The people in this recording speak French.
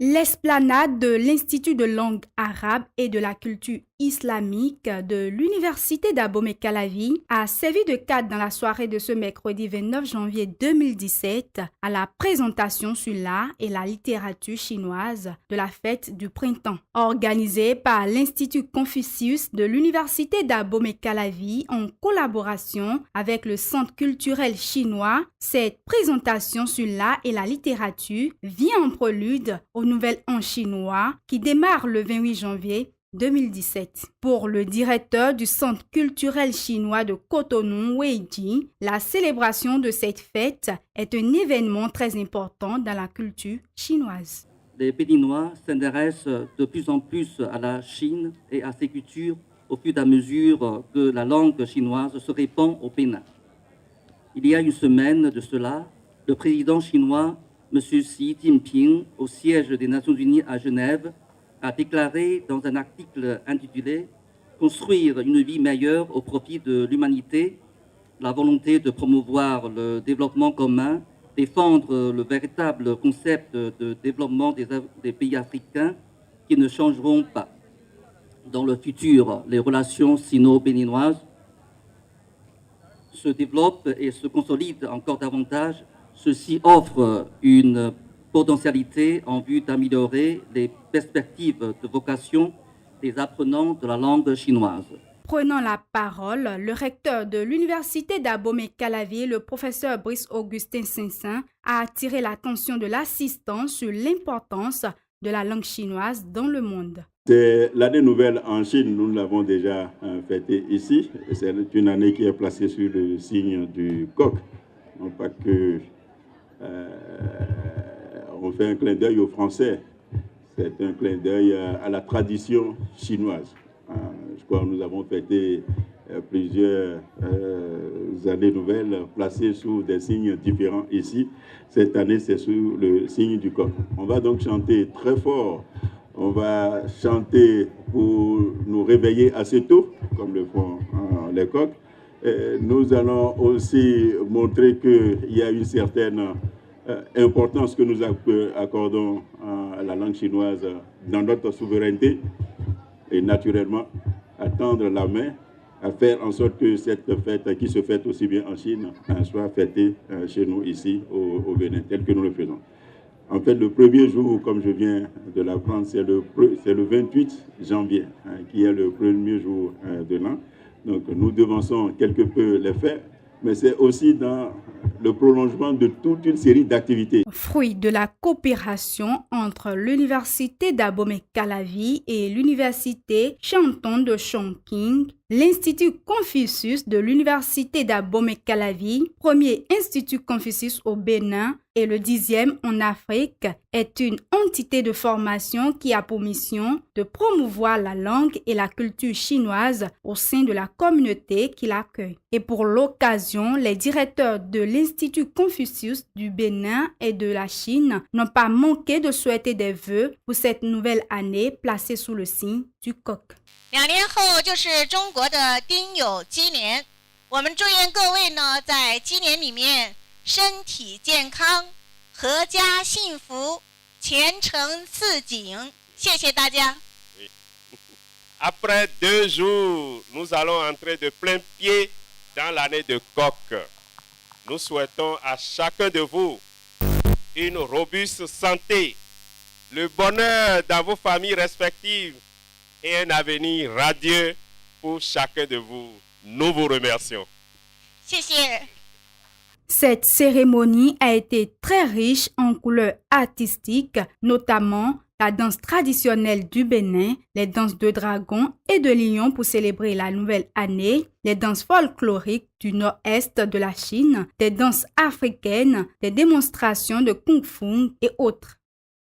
L'esplanade de l'Institut de langue arabe et de la culture islamique de l'Université d'Abomey-Calavi a servi de cadre dans la soirée de ce mercredi 29 janvier 2017 à la présentation sur l'art et la littérature chinoise de la fête du printemps. Organisée par l'Institut Confucius de l'Université d'Abomey-Calavi en collaboration avec le Centre culturel chinois, cette présentation sur l'art et la littérature vient en prélude aux Nouvelles An chinois qui démarre le 28 janvier 2017. Pour le directeur du Centre culturel chinois de Cotonou, Wei Ji, la célébration de cette fête est un événement très important dans la culture chinoise. Les Béninois s'intéressent de plus en plus à la Chine et à ses cultures au fur et à mesure que la langue chinoise se répand au Bénin. Il y a une semaine de cela, le président chinois, M. Xi Jinping, au siège des Nations Unies à Genève, a déclaré dans un article intitulé « Construire une vie meilleure au profit de l'humanité, la volonté de promouvoir le développement commun, défendre le véritable concept de développement des pays africains qui ne changeront pas. Dans le futur, les relations sino-béninoises se développent et se consolident encore davantage. Ceci offre une potentialité en vue d'améliorer les perspectives de vocation des apprenants de la langue chinoise. Prenant la parole, le recteur de l'Université d'Abomey-Calavi, le professeur Brice Augustin Saint-Saëns, a attiré l'attention de l'assistant sur l'importance de la langue chinoise dans le monde. C'est l'année nouvelle en Chine, nous l'avons déjà fêtée ici. C'est une année qui est placée sur le signe du coq. Non pas que on fait un clin d'œil aux Français, c'est un clin d'œil à la tradition chinoise. Je crois que nous avons fêté plusieurs années nouvelles placées sous des signes différents ici. Cette année, c'est sous le signe du coq. On va donc chanter très fort. On va chanter pour nous réveiller assez tôt, comme le font les coqs. Nous allons aussi montrer qu'il y a une certaine importance que nous accordons à la langue chinoise dans notre souveraineté et naturellement à tendre la main, à faire en sorte que cette fête qui se fête aussi bien en Chine soit fêtée chez nous ici au Bénin, tel que nous le faisons. En fait, le premier jour, comme je viens de l'apprendre, c'est le 28 janvier, qui est le premier jour de l'an. Donc, nous devançons quelque peu les faits, mais c'est aussi dans le prolongement de toute une série d'activités. Fruit de la coopération entre l'Université d'Abomey-Calavi et l'Université Shantung de Chongqing, l'Institut Confucius de l'Université d'Abomey-Calavi, premier institut Confucius au Bénin et le 10e en Afrique, est une entité de formation qui a pour mission de promouvoir la langue et la culture chinoise au sein de la communauté qui l'accueille. Et pour l'occasion, les directeurs de l'Institut Confucius du Bénin et de la Chine n'ont pas manqué de souhaiter des vœux pour cette nouvelle année placée sous le signe du coq. 2年后就是中国的丁酉鸡年，我们祝愿各位呢，在鸡年里面身体健康、阖家幸福、前程似锦。谢谢大家。Après 2 jours, nous allons entrer de plein pied dans l'année de coq. Nous souhaitons à chacun de vous une robuste santé, le bonheur dans vos familles respectives et un avenir radieux pour chacun de vous. Nous vous remercions. 谢谢。 Cette cérémonie a été très riche en couleurs artistiques, notamment la danse traditionnelle du Bénin, les danses de dragon et de lion pour célébrer la nouvelle année, les danses folkloriques du nord-est de la Chine, des danses africaines, des démonstrations de kung-fu et autres.